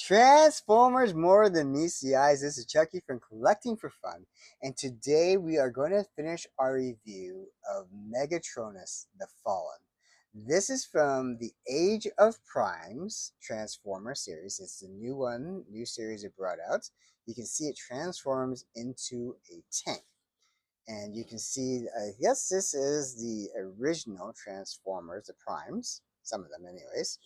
Transformers More Than Meets the Eyes. This is Chucky from Collecting for Fun, and today we are going to finish our review of Megatronus the Fallen. This is from the Age of Primes Transformer series. It's the new one, new series it brought out. You can see it transforms into a tank. And you can see, yes, this is the original Transformers, the Primes, some of them, anyways.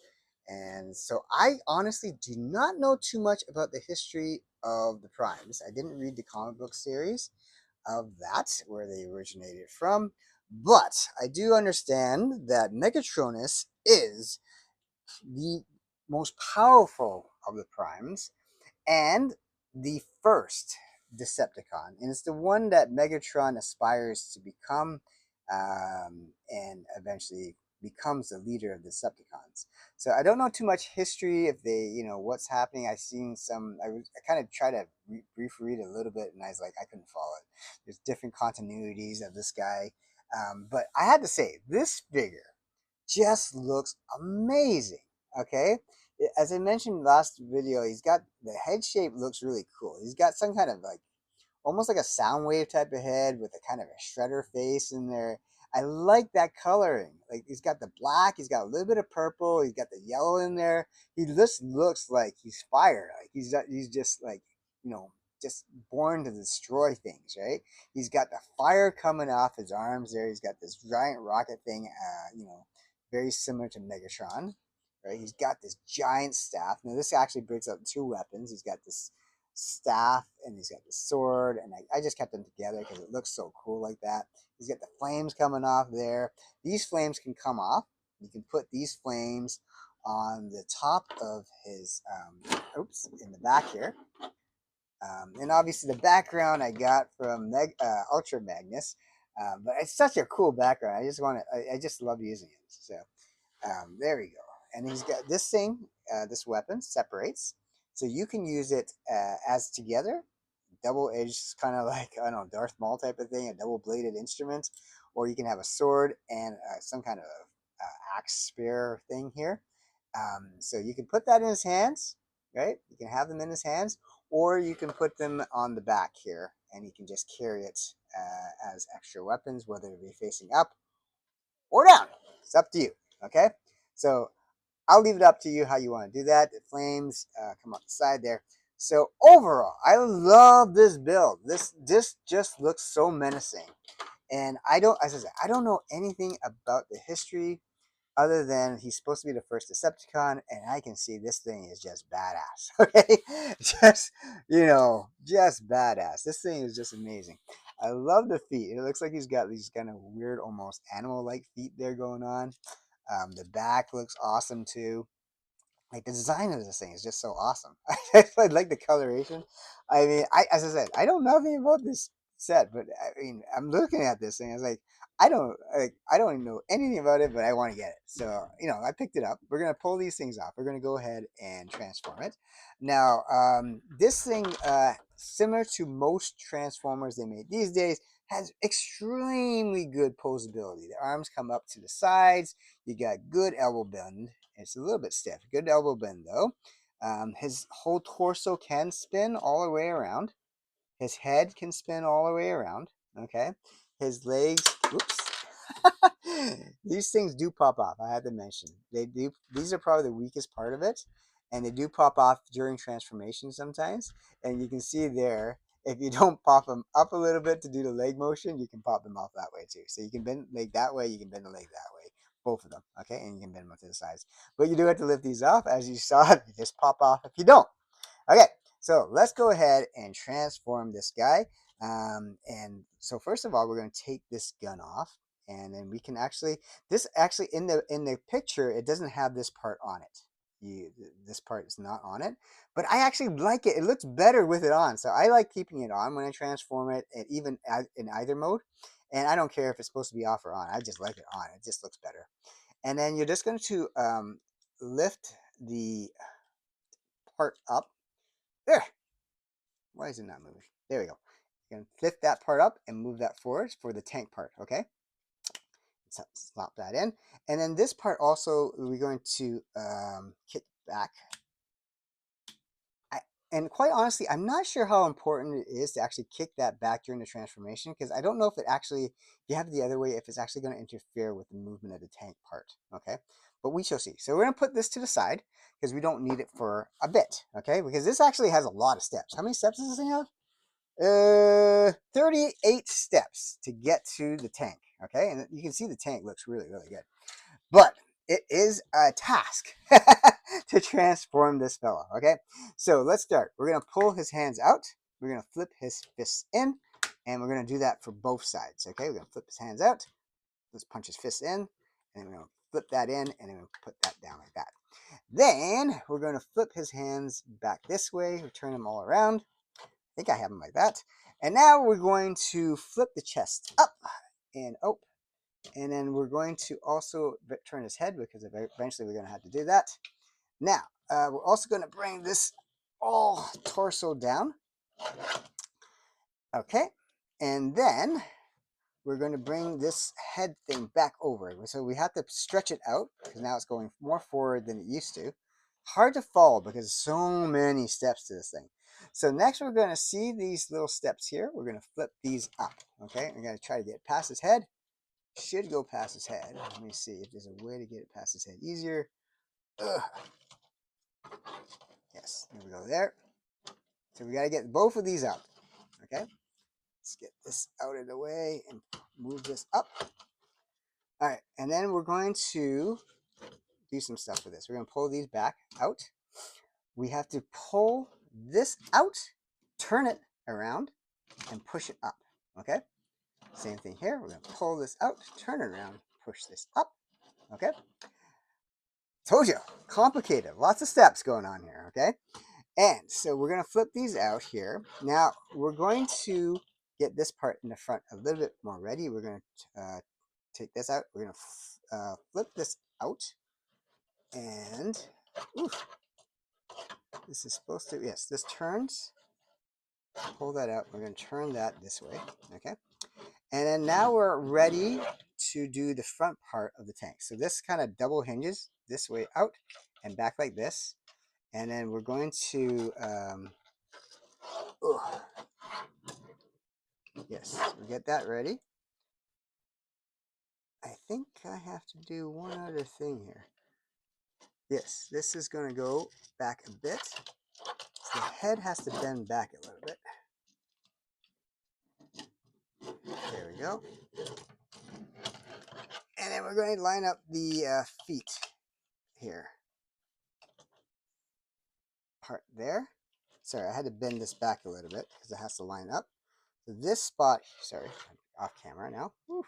And so I honestly do not know too much about the history of the Primes. I didn't read the comic book series of that, where they originated from, but I do understand that Megatronus is the most powerful of the Primes and the first Decepticon, and it's the one that Megatron aspires to become, and eventually becomes the leader of the Decepticons. So I don't know too much history if they, what's happening. I've seen some. I kind of try to brief read a little bit, and I was like, I couldn't follow it. There's different continuities of this guy, but I had to say this figure just looks amazing. Okay, as I mentioned last video, he's got the head shape looks really cool. He's got some kind of like almost like a sound wave type of head with a kind of a shredder face in there. I like that coloring. Like he's got the black, he's got a little bit of purple, he's got the yellow in there. He just looks like he's fire. Like he's just like, you know, just born to destroy things, right? He's got the fire coming off his arms there. He's got this giant rocket thing, very similar to Megatron, right? He's got this giant staff. Now this actually breaks out two weapons. He's got this staff and he's got the sword, and I just kept them together because it looks so cool like that. He's got the flames coming off there. These flames can come off. You can put these flames on the top of his in the back here, and obviously the background I got from Ultra Magnus, but it's such a cool background. I just love using it. So there we go. And he's got this thing, this weapon separates. So you can use it as together, double edged, kind of like, I don't know, Darth Maul type of thing, a double bladed instrument. Or you can have a sword and some kind of axe spear thing here. So you can put that in his hands, right? You can have them in his hands, or you can put them on the back here and he can just carry it as extra weapons, whether it be facing up or down. It's up to you. Okay, so I'll leave it up to you how you want to do that. The flames come up the side there. So overall, I love this build. This just looks so menacing, and as I said, I don't know anything about the history other than he's supposed to be the first Decepticon, and I can see this thing is just badass. Okay, just just badass. This thing is just amazing. I love the feet. It looks like he's got these kind of weird, almost animal-like feet there going on. The back looks awesome too. Like the design of this thing is just so awesome. I like the coloration. I mean, as I said, I don't know anything about this set, but I mean, I'm looking at this thing. I was like, I don't even know anything about it, but I want to get it. So I picked it up. We're gonna pull these things off. We're gonna go ahead and transform it. Now, this thing, similar to most transformers they made these days, has extremely good posability. The arms come up to the sides. You got good elbow bend. It's a little bit stiff. Good elbow bend though. His whole torso can spin all the way around. His head can spin all the way around. Okay. His legs. Whoops. These things do pop off. I had to mention they do. These are probably the weakest part of it, and they do pop off during transformation sometimes. And you can see there, if you don't pop them up a little bit to do the leg motion, you can pop them off that way too. So you can bend the leg that way. You can bend the leg that way. Both of them. Okay, and you can bend them to the sides. But you do have to lift these off, as you saw. They just pop off if you don't. Okay, so let's go ahead and transform this guy. And so first of all, we're going to take this gun off, and then we can actually in the picture, it doesn't have this part on it. This part is not on it, but I actually like it. It looks better with it on, so I like keeping it on when I transform it, and even in either mode. And I don't care if it's supposed to be off or on. I just like it on. It just looks better. And then you're just going to lift the part up. There. Why is it not moving? There we go. You're going to lift that part up and move that forward for the tank part, okay? So slop that in. And then this part also, we're going to kick back And quite honestly, I'm not sure how important it is to actually kick that back during the transformation, because I don't know if it actually, if you have it the other way, if it's actually going to interfere with the movement of the tank part. Okay, but we shall see. So we're going to put this to the side because we don't need it for a bit. Okay, because this actually has a lot of steps. How many steps does this thing have? 38 steps to get to the tank. Okay, and you can see the tank looks really, really good. But it is a task to transform this fella. Okay, so let's start. We're gonna pull his hands out. We're gonna flip his fists in, and we're gonna do that for both sides. Okay, we're gonna flip his hands out. Let's punch his fists in, and we're gonna flip that in, and then we'll put that down like that. Then we're gonna flip his hands back this way. We turn them all around. I think I have them like that. And now we're going to flip the chest up and oh, and then we're going to also turn his head because eventually we're going to have to do that. Now, we're also going to bring this all torso down. Okay. And then we're going to bring this head thing back over. So we have to stretch it out because now it's going more forward than it used to. Hard to follow because there's so many steps to this thing. So next we're going to see these little steps here. We're going to flip these up. Okay. We're going to try to get past his head. Should go past his head. Let me see if there's a way to get it past his head easier. Ugh. Yes, there we go there. So we got to get both of these out. Okay, let's get this out of the way and move this up. All right, and then we're going to do some stuff with this. We're going to pull these back out. We have to pull this out, turn it around, and push it up. Okay, same thing here. We're going to pull this out, turn it around, push this up. Okay, told you, complicated. Lots of steps going on here. Okay. And so we're going to flip these out here. Now we're going to get this part in the front a little bit more ready. We're going to take this out. We're going to flip this out. And oof, this is supposed to, yes, this turns. Pull that out. We're going to turn that this way. Okay. And then now we're ready to do the front part of the tank. So this kind of double hinges this way out and back like this. And then we're going to yes, we get that ready. I think I have to do one other thing here. Yes, this is going to go back a bit. So the head has to bend back a little bit. There we go. And then we're going to line up the feet here. Part there. Sorry, I had to bend this back a little bit because it has to line up. So this spot, sorry, off camera now. Whew.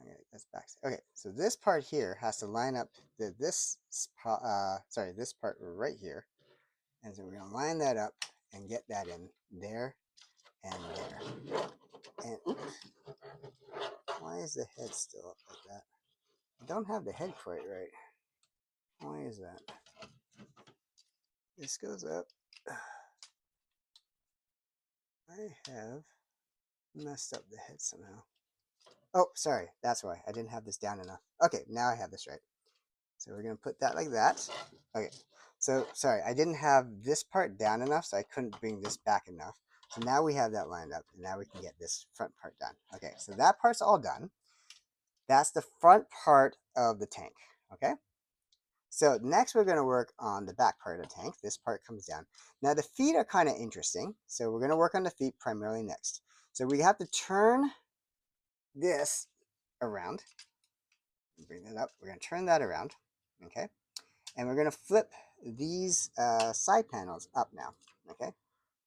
Okay, that's back. Okay, so this part here has to line up to this this part right here. And so we're going to line that up and get that in there and there. And oops, why is the head still up like that? I don't have the head quite right. Why is that? This goes up. I have messed up the head somehow. Oh, sorry. That's why. I didn't have this down enough. Okay, now I have this right. So we're going to put that like that. Okay. So, sorry. I didn't have this part down enough, so I couldn't bring this back enough. So now we have that lined up, and now we can get this front part done. Okay, so that part's all done. That's the front part of the tank. Okay. So next we're going to work on the back part of the tank. This part comes down. Now the feet are kind of interesting. So we're going to work on the feet primarily next. So we have to turn this around. Bring that up. We're going to turn that around. Okay. And we're going to flip these side panels up now. Okay.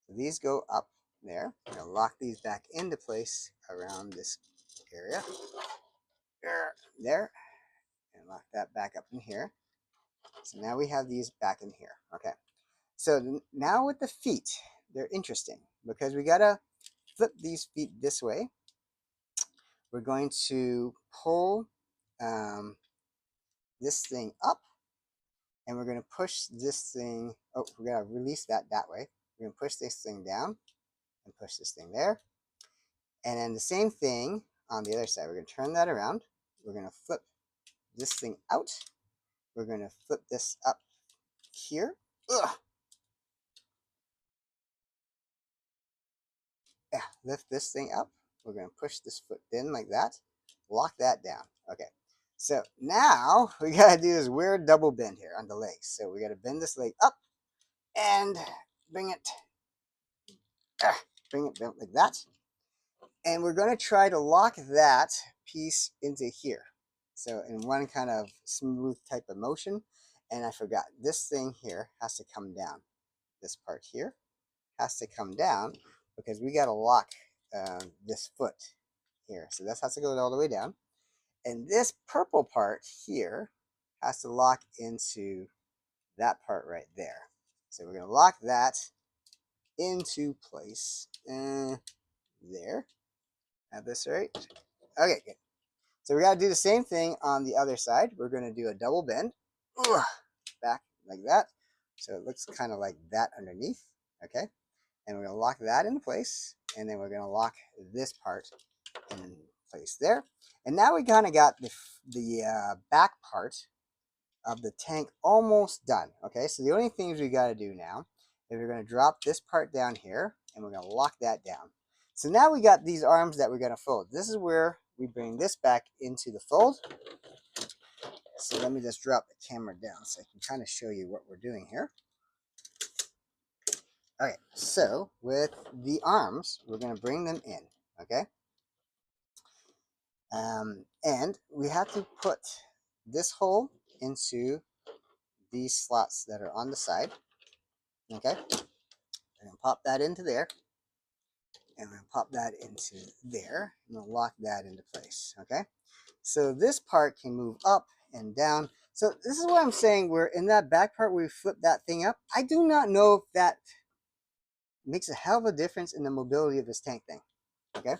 So these go up there. We're going to lock these back into place around this area. There. And lock that back up in here. So now we have these back in here. Okay. So now with the feet, they're interesting because we got to flip these feet this way. We're going to pull this thing up and we're going to push this thing. Oh, we're going to release that way. We're going to push this thing down and push this thing there. And then the same thing on the other side. We're going to turn that around. We're going to flip this thing out. We're going to flip this up here. Ugh. lift this thing up. We're going to push this foot in like that. Lock that down. Okay. So now we got to do this weird double bend here on the legs. So we got to bend this leg up and bring it, bring it bent like that. And we're going to try to lock that piece into here. So in one kind of smooth type of motion. And I forgot, this thing here has to come down. This part here has to come down because we got to lock this foot here. So this has to go all the way down. And this purple part here has to lock into that part right there. So we're going to lock that into place. There. Have this right. Okay, good. So we got to do the same thing on the other side. We're going to do a double bend. Back like that. So it looks kind of like that underneath. Okay. And we're going to lock that into place. And then we're going to lock this part in place there. And now we kind of got the back part of the tank almost done. Okay, so the only things we got to do now is we're going to drop this part down here and we're going to lock that down. So now we got these arms that we're going to fold. This is where we bring this back into the fold. So let me just drop the camera down so I can kind of show you what we're doing here. Okay, so with the arms, we're going to bring them in. Okay. And we have to put this hole into these slots that are on the side. Okay. We're going to pop that into there. And we're going to pop that into there. And we'll lock that into place. Okay. So this part can move up and down. So this is what I'm saying. We're in that back part where we flip that thing up. I do not know if that makes a hell of a difference in the mobility of this tank thing. Okay.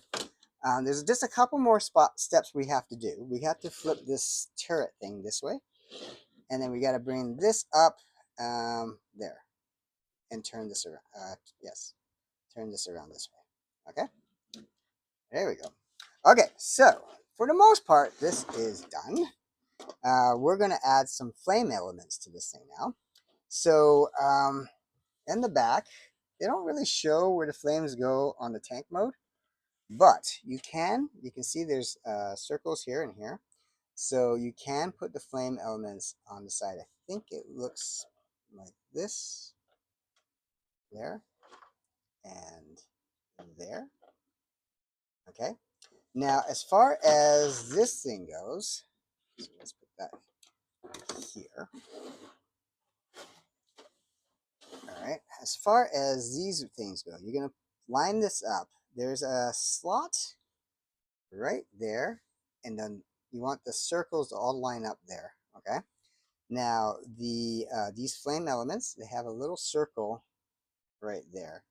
There's just a couple more steps we have to do. We have to flip this turret thing this way. And then we got to bring this up there. And turn this around. Yes. Turn this around this way. Okay. There we go. Okay. So for the most part, this is done. We're going to add some flame elements to this thing now. So in the back, they don't really show where the flames go on the tank mode. But you can see there's circles here and here. So you can put the flame elements on the side. I think it looks like this, there, and there. Okay. Now, as far as this thing goes, so let's put that here. All right. As far as these things go, you're going to line this up. There's a slot right there, and then you want the circles to all line up there. Okay. Now these flame elements, they have a little circle right there,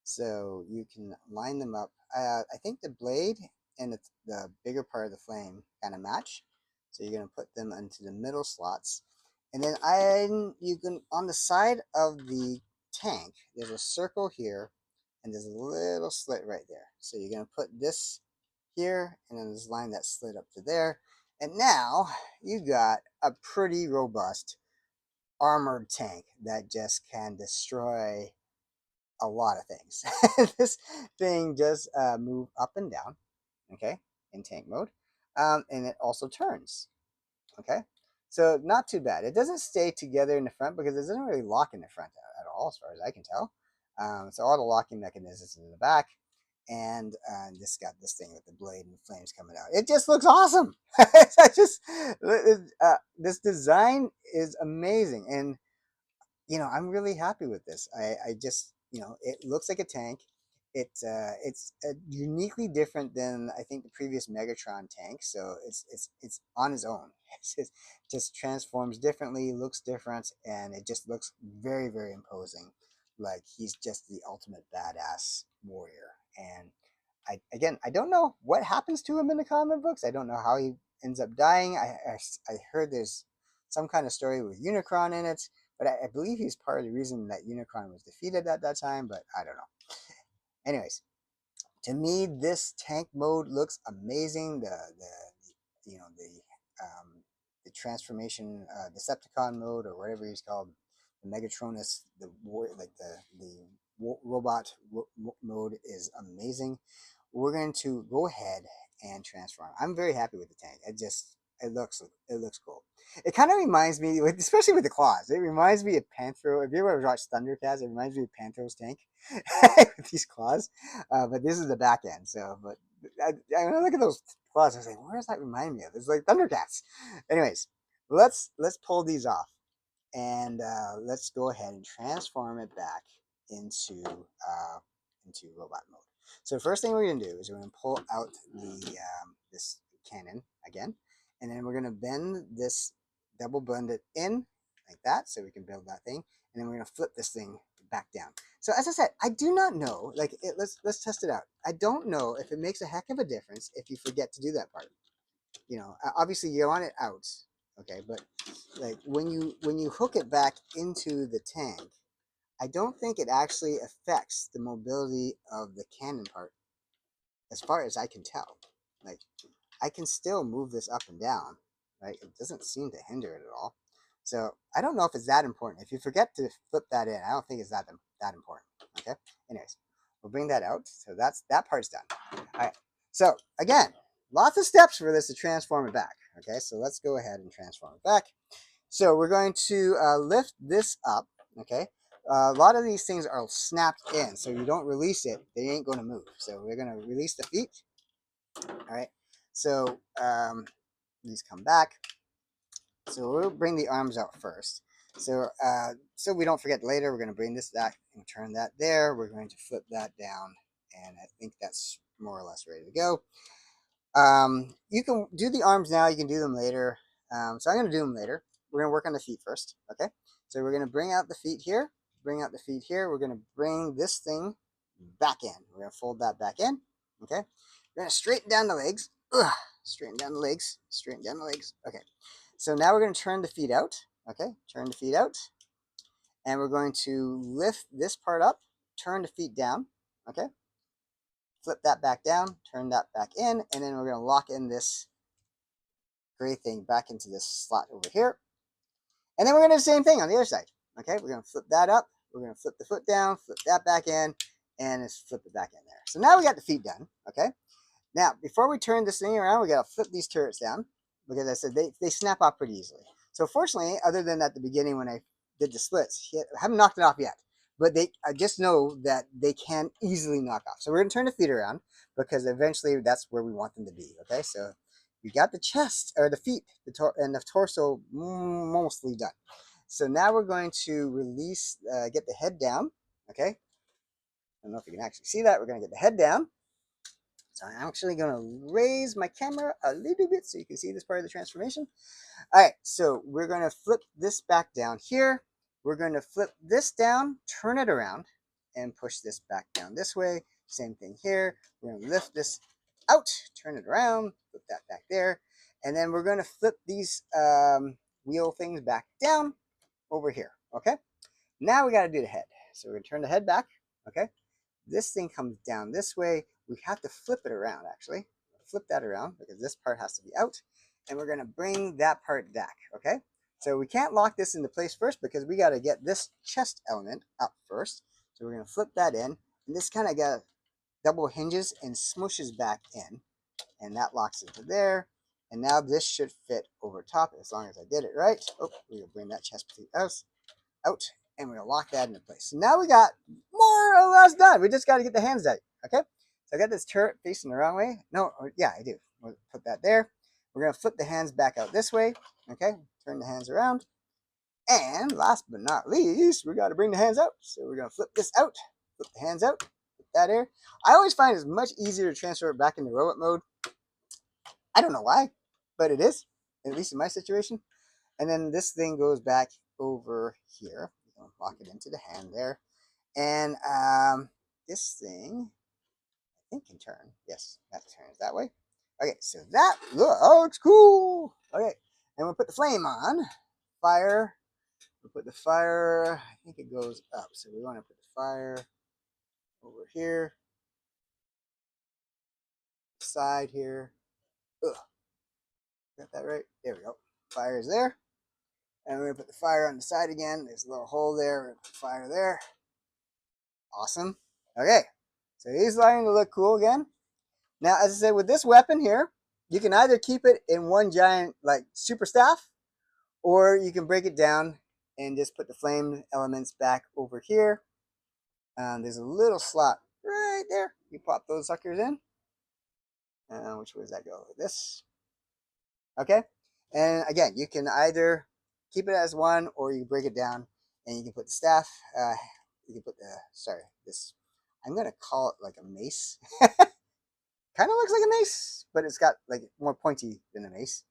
so you can line them up. I think the blade and the bigger part of the flame kind of match, so you're going to put them into the middle slots, and then you can on the side of the tank. There's a circle here, and there's a little slit right there. So you're going to put this here, and then just line that slit up to there. And now you got a pretty robust armored tank that just can destroy a lot of things. This thing just move up and down, okay, in tank mode, and it also turns, okay. So not too bad. It doesn't stay together in the front because it doesn't really lock in the front at all, as far as I can tell. So all the locking mechanisms in the back, and this got this thing with the blade and the flames coming out. It just looks awesome. I just this design is amazing, and I'm really happy with this. I just, it looks like a tank. It's uniquely different than I think the previous Megatron tank. So it's on its own. It just transforms differently, looks different, and it just looks very, very imposing. Like he's just the ultimate badass warrior. And I don't know what happens to him in the comic books. I don't know how he ends up dying. I heard there's some kind of story with Unicron in it, but I believe he's part of the reason that Unicron was defeated at that time, but I don't know. Anyways, to me, this tank mode looks amazing. The transformation Decepticon mode, or whatever he's called, the Megatronus, the war, like the robot mode is amazing. We're going to go ahead and transform. I'm very happy with the tank. It looks cool. It kind of reminds me, especially with the claws. It reminds me of Panthro. If you ever watched Thundercats, it reminds me of Panthro's tank with these claws. But this is the back end. So, but when I look at those claws, I was like, where does that remind me of? It's like Thundercats. Anyways, let's pull these off, and let's go ahead and transform it back into robot mode. So the first thing we're going to do is we're going to pull out this cannon again, and then we're going to bend this, double bend it in like that, so we can build that thing, and then we're going to flip this thing back down. So as I said, I do not know. Let's test it out. I don't know if it makes a heck of a difference if you forget to do that part. Obviously you want it out, okay, but like when you hook it back into the tank, I don't think it actually affects the mobility of the cannon part, as far as I can tell. Like, I can still move this up and down, right? It doesn't seem to hinder it at all. So I don't know if it's that important. If you forget to flip that in, I don't think it's that important. Okay. Anyways, we'll bring that out. So that part's done. All right. So again, lots of steps for this to transform it back. Okay. So let's go ahead and transform it back. So we're going to lift this up. Okay. A lot of these things are snapped in, so you don't release it, they ain't going to move. So we're going to release the feet. All right. So these come back. So we'll bring the arms out first. So we don't forget later, we're going to bring this back and turn that there. We're going to flip that down, and I think that's more or less ready to go. You can do the arms now. You can do them later. So I'm going to do them later. We're going to work on the feet first. Okay. So we're going to bring out the feet here. Bring out the feet here. We're going to bring this thing back in. We're going to fold that back in. Okay. We're going to straighten down the legs. Ugh. Straighten down the legs. Straighten down the legs. Okay. So now we're going to turn the feet out. Okay. Turn the feet out. And we're going to lift this part up. Turn the feet down. Okay. Flip that back down, turn that back in, and then we're going to lock in this gray thing back into this slot over here. And then we're going to do the same thing on the other side. Okay, we're going to flip that up, we're going to flip the foot down, flip that back in, and just flip it back in there. So now we got the feet done. Okay, now before we turn this thing around, we got to flip these turrets down, because I said they snap off pretty easily. So fortunately, other than at the beginning when I did the splits, I haven't knocked it off yet. But I just know that they can easily knock off. So we're going to turn the feet around, because eventually that's where we want them to be. Okay, so we got the chest, or the feet, and the torso mostly done. So now we're going to release, get the head down. Okay, I don't know if you can actually see that. We're going to get the head down. So I'm actually going to raise my camera a little bit so you can see this part of the transformation. All right, so we're going to flip this back down here. We're going to flip this down, turn it around, and push this back down this way. Same thing here. We're going to lift this out, turn it around, put that back there. And then we're going to flip these wheel things back down over here, okay? Now we got to do the head. So we're going to turn the head back, okay? This thing comes down this way. We have to flip it around, actually. Flip that around, because this part has to be out. And we're going to bring that part back, okay? So we can't lock this into place first, because we got to get this chest element up first. So we're going to flip that in. And this kind of got double hinges and smooshes back in. And that locks into there. And now this should fit over top, as long as I did it right. Oh, we're going to bring that chest piece out, and we're going to lock that into place. So now we got more or less done. We just got to get the hands done, okay? So I got this turret facing the wrong way. No, yeah, I do. We'll put that there. We're going to flip the hands back out this way, okay? Turn the hands around. And last but not least, we got to bring the hands out. So we're going to flip this out, flip the hands out, put that here. I always find it's much easier to transfer it back into robot mode. I don't know why, but it is, at least in my situation. And then this thing goes back over here. We're going to lock it into the hand there. And this thing, I think, can turn. Yes, that turns that way. Okay, so that looks cool. Okay, and we'll put the flame on. Fire. We'll put the fire, I think it goes up. So we want to put the fire over here. Side here. Ugh. Got that right? There we go. Fire is there. And we're going to put the fire on the side again. There's a little hole there. We're going to put fire there. Awesome. Okay, so he's starting to look cool again. Now, as I said, with this weapon here, you can either keep it in one giant like super staff, or you can break it down and just put the flame elements back over here. There's a little slot right there. You pop those suckers in. Which way does that go? Like this. Okay. And again, you can either keep it as one, or you break it down and you can put the staff. You can put the, sorry, this, I'm going to call it like a mace. Kind of looks like a mace, but it's got like more pointy than a mace.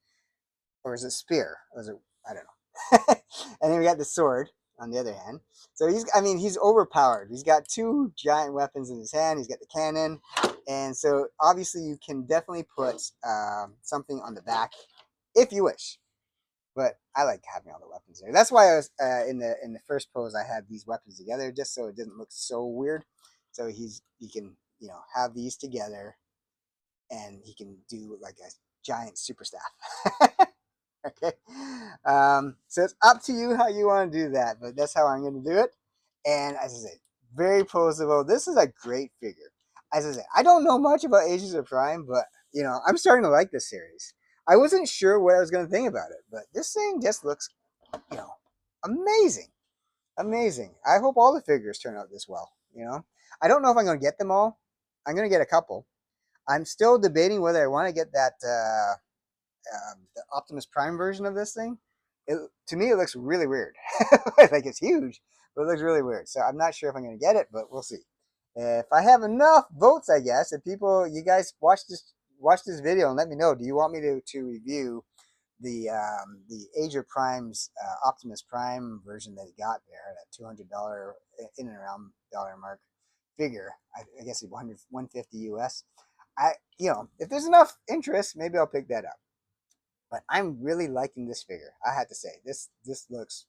Or is it spear? Or is it, I don't know. And then we got the sword on the other hand. So he's, I mean, he's overpowered. He's got two giant weapons in his hand. He's got the cannon. And so obviously you can definitely put something on the back if you wish. But I like having all the weapons there. That's why I was in the first pose I had these weapons together just so it didn't look so weird. So he can have these together, and he can do like a giant super staff. Okay. So it's up to you how you want to do that, but that's how I'm going to do it. And as I said, very poseable. This is a great figure. As I said, I don't know much about Ages of Prime, but I'm starting to like this series. I wasn't sure what I was going to think about it, but this thing just looks, you know, amazing, amazing. I hope all the figures turn out this well. I don't know if I'm going to get them all. I'm going to get a couple. I'm still debating whether I want to get that the Optimus Prime version of this thing. To me, it looks really weird. Like it's huge, but it looks really weird. So I'm not sure if I'm going to get it, but we'll see. If I have enough votes, I guess. If you guys watch this video and let me know. Do you want me to review the Age of Prime's Optimus Prime version that he got there, that $200 in and around dollar mark figure? I guess it's 150 US. If there's enough interest, maybe I'll pick that up. But I'm really liking this figure. I have to say, this looks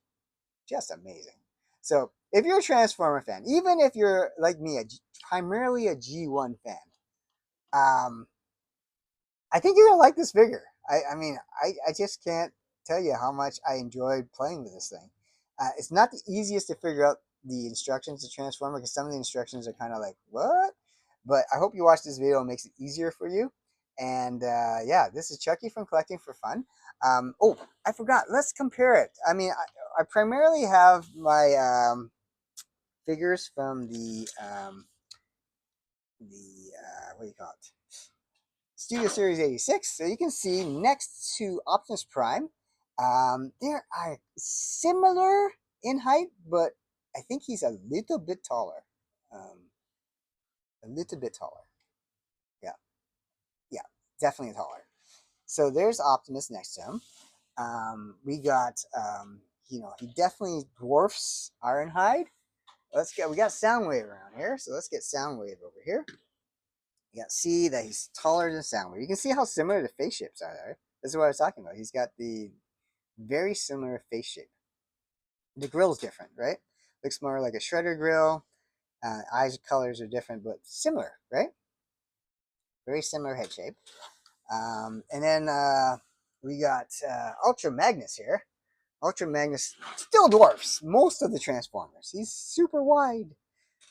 just amazing. So if you're a Transformer fan, even if you're like me, primarily a G1 fan, um, I think you're gonna like this figure. I mean, I just can't tell you how much I enjoyed playing with this thing. It's not the easiest to figure out the instructions to Transformer, because some of the instructions are kind of like, what? But I hope you watch this video. It makes it easier for you. And yeah, this is Chucky from Collecting for Fun. Oh, I forgot. Let's compare it. I mean, I primarily have my figures from the what do you call it? Studio Series 86. So you can see next to Optimus Prime, they are similar in height, but I think he's a little bit taller. A little bit taller. Yeah, yeah, definitely taller. So there's Optimus next to him. We got, he definitely dwarfs Ironhide. We got Soundwave around here, so let's get Soundwave over here. You got see that he's taller than Soundwave. You can see how similar the face shapes are there. This is what I was talking about. He's got the very similar face shape. The grill's different, right? Looks more like a shredder grill. Eyes colors are different, but similar, right? Very similar head shape. And then we got Ultra Magnus here. Ultra Magnus still dwarfs most of the Transformers. He's super wide.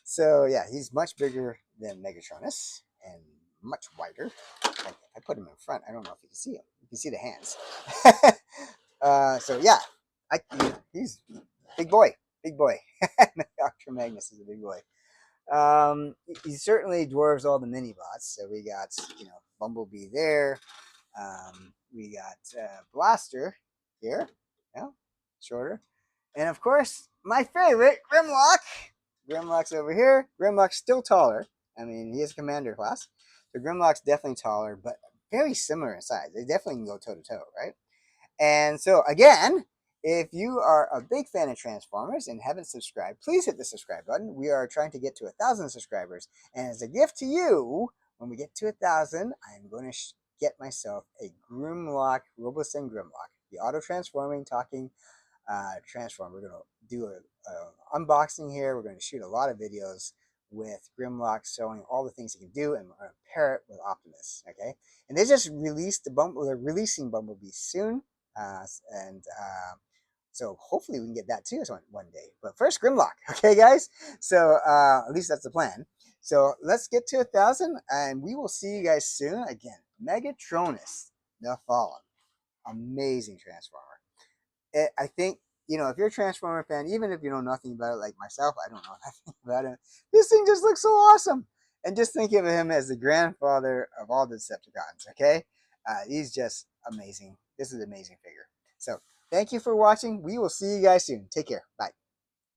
So yeah, he's much bigger than Megatronus and much wider. Like, if I put him in front, I don't know if you can see him. You can see the hands. So yeah, he's big boy, big boy. Ultra Magnus is a big boy. He certainly dwarfs all the mini bots. So we got Bumblebee there. We got Blaster here, yeah, shorter, and of course my favorite Grimlock. Grimlock's over here. Grimlock's still taller. I mean, he is commander class. So Grimlock's definitely taller, but very similar in size. They definitely can go toe to toe, right? And so again, if you are a big fan of Transformers and haven't subscribed, please hit the subscribe button. We are trying to get to 1,000 subscribers, and as a gift to you, when we get to 1,000, I am going to get myself a Grimlock, Robosen Grimlock, the auto-transforming, talking transform. We're going to do a unboxing here. We're going to shoot a lot of videos with Grimlock showing all the things he can do, and we're going to pair it with Optimus. Okay, and they just released they're releasing Bumblebee soon, and So hopefully we can get that too one day. But first, Grimlock. Okay, guys. So at least that's the plan. So let's get to 1,000, and we will see you guys soon. Again, Megatronus, the Fallen, amazing Transformer. I think, if you're a Transformer fan, even if you know nothing about it, like myself, I don't know nothing about it. This thing just looks so awesome. And just think of him as the grandfather of all the Decepticons. Okay, he's just amazing. This is an amazing figure. So thank you for watching. We will see you guys soon. Take care. Bye.